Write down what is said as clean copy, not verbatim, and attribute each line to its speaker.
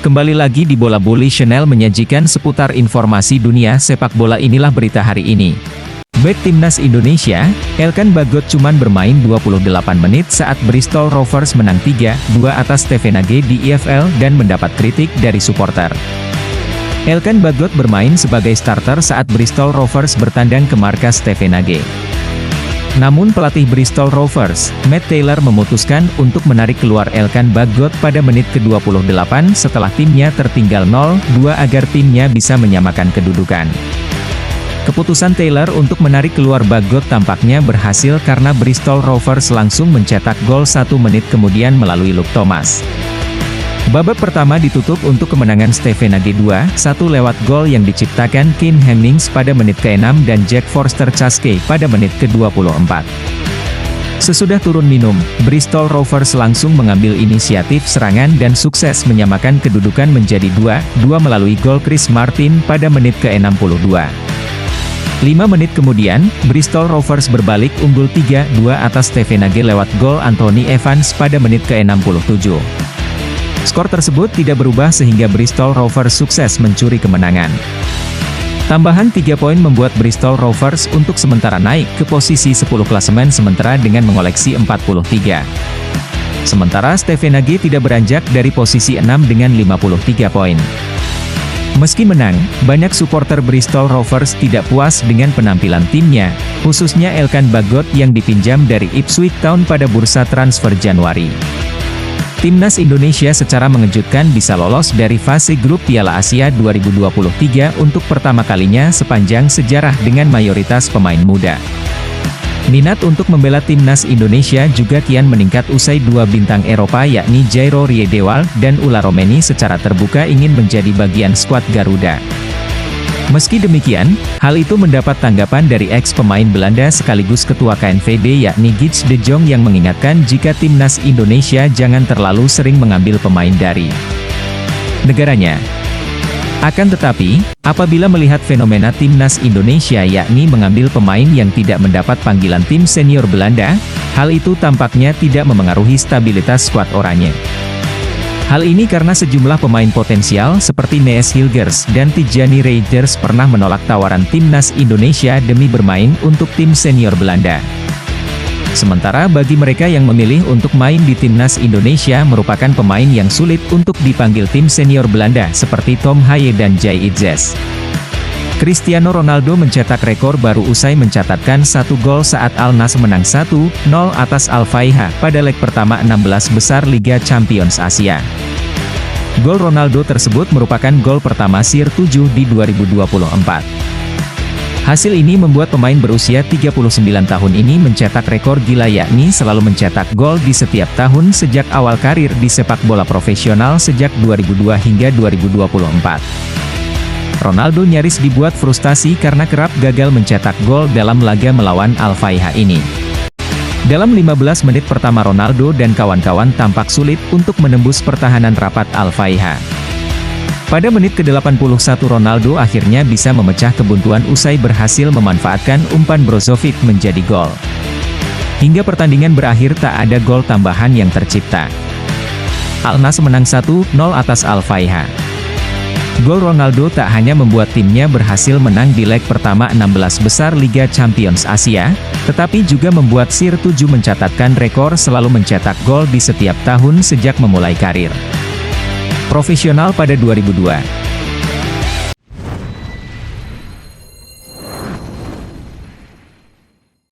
Speaker 1: Kembali lagi di Bola Bully Channel menyajikan seputar informasi dunia sepak bola. Inilah berita hari ini. Bek Timnas Indonesia, Elkan Bagot cuman bermain 28 menit saat Bristol Rovers menang 3-2 atas Stevenage di IFL dan mendapat kritik dari supporter. Elkan Bagot bermain sebagai starter saat Bristol Rovers bertandang ke markas Stevenage. Namun pelatih Bristol Rovers, Matt Taylor memutuskan untuk menarik keluar Elkan Bagot pada menit ke-28 setelah timnya tertinggal 0-2 agar timnya bisa menyamakan kedudukan. Keputusan Taylor untuk menarik keluar Bagot tampaknya berhasil karena Bristol Rovers langsung mencetak gol 1 menit kemudian melalui Luke Thomas. Babak pertama ditutup untuk kemenangan Stevenage 2-1 lewat gol yang diciptakan Kane Hemmings pada menit ke-6 dan Jack Forster-Chaske pada menit ke-24. Sesudah turun minum, Bristol Rovers langsung mengambil inisiatif serangan dan sukses menyamakan kedudukan menjadi 2-2 melalui gol Chris Martin pada menit ke-62. 5 menit kemudian, Bristol Rovers berbalik unggul 3-2 atas Stevenage lewat gol Anthony Evans pada menit ke-67. Skor tersebut tidak berubah sehingga Bristol Rovers sukses mencuri kemenangan. Tambahan 3 poin membuat Bristol Rovers untuk sementara naik ke posisi 10 klasemen sementara dengan mengoleksi 43. Sementara Stevenage tidak beranjak dari posisi 6 dengan 53 poin. Meski menang, banyak supporter Bristol Rovers tidak puas dengan penampilan timnya, khususnya Elkan Bagot yang dipinjam dari Ipswich Town pada bursa transfer Januari. Timnas Indonesia secara mengejutkan bisa lolos dari fase grup Piala Asia 2023 untuk pertama kalinya sepanjang sejarah dengan mayoritas pemain muda. Minat untuk membela Timnas Indonesia juga kian meningkat usai dua bintang Eropa yakni Jairo Riedewald dan Ula Romeni secara terbuka ingin menjadi bagian skuad Garuda. Meski demikian, hal itu mendapat tanggapan dari ex-pemain Belanda sekaligus ketua KNVB yakni Gijs de Jong yang mengingatkan jika Timnas Indonesia jangan terlalu sering mengambil pemain dari negaranya. Akan tetapi, apabila melihat fenomena Timnas Indonesia yakni mengambil pemain yang tidak mendapat panggilan tim senior Belanda, hal itu tampaknya tidak memengaruhi stabilitas skuad oranye. Hal ini karena sejumlah pemain potensial seperti Nees Hilgers dan Tijani Reijers pernah menolak tawaran Timnas Indonesia demi bermain untuk tim senior Belanda. Sementara bagi mereka yang memilih untuk main di Timnas Indonesia merupakan pemain yang sulit untuk dipanggil tim senior Belanda seperti Tom Haye dan Jay Itzes. Cristiano Ronaldo mencetak rekor baru usai mencatatkan 1 gol saat Al Nassr menang 1-0 atas Al-Faiha pada leg pertama 16 besar Liga Champions Asia. Gol Ronaldo tersebut merupakan gol pertama Sir 7 di 2024. Hasil ini membuat pemain berusia 39 tahun ini mencetak rekor gila yakni selalu mencetak gol di setiap tahun sejak awal karir di sepak bola profesional sejak 2002 hingga 2024. Ronaldo nyaris dibuat frustasi karena kerap gagal mencetak gol dalam laga melawan Al-Faiha ini. Dalam 15 menit pertama Ronaldo dan kawan-kawan tampak sulit untuk menembus pertahanan rapat Al-Faiha. Pada menit ke-81 Ronaldo akhirnya bisa memecah kebuntuan usai berhasil memanfaatkan umpan Brozovic menjadi gol. Hingga pertandingan berakhir tak ada gol tambahan yang tercipta. Al Nassr menang 1-0 atas Al-Faiha. Gol Ronaldo tak hanya membuat timnya berhasil menang di leg pertama 16 besar Liga Champions Asia, tetapi juga membuat Sir 7 mencatatkan rekor selalu mencetak gol di setiap tahun sejak memulai karir profesional pada 2002.